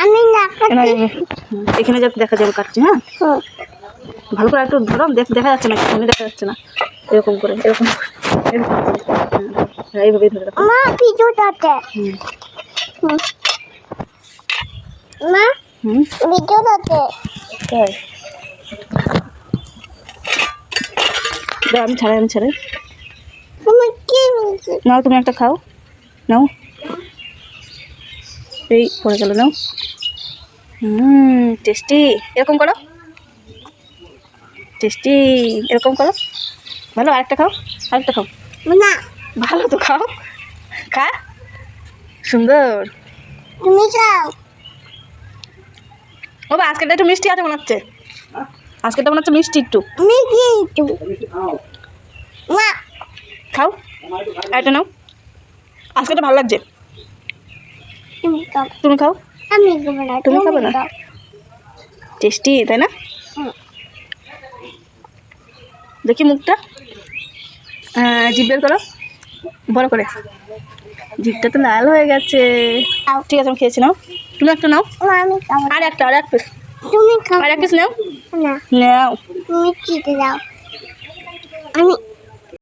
আমি এখানে যাতে দেখা যাবে কাটছি। হ্যাঁ ভালো করে একটু ধরো, দেখা যাচ্ছে না, ফোনে দেখা যাচ্ছে না। এরকম করে এরকম এইভাবেই ধরে রাখো। আমি ছাড়াই নাও, তুমি একটা খাও, নাও। এই পড়ে গেল, নাও। টেস্টি। এরকম করো, টেস্টি। এরকম করো, ভালো। আরেকটা খাও, আরেকটা খাও না, ভালো তো খাও, খা, সুন্দর। তুমি খাও। ও বা আজকেরটা একটু মিষ্টি আছে মনে হচ্ছে, আজকেরটা মনে হচ্ছে মিষ্টি একটু। খাও, এটা নাও, আজকেরটা ভালো লাগছে। তুমি খাও। তুমি খাবে না? টেস্টি তাই না? দেখি মুখটা, জিভ বের করো বড় করে। জিভটা তো লাল হয়ে গেছে। ঠিক আছে, আমি খেয়েছি। নাও, তুমি একটা নাও। আর এক পিস। তুমি আর এক পিস নাও। নাও, তুমি খেতে দাও। আমি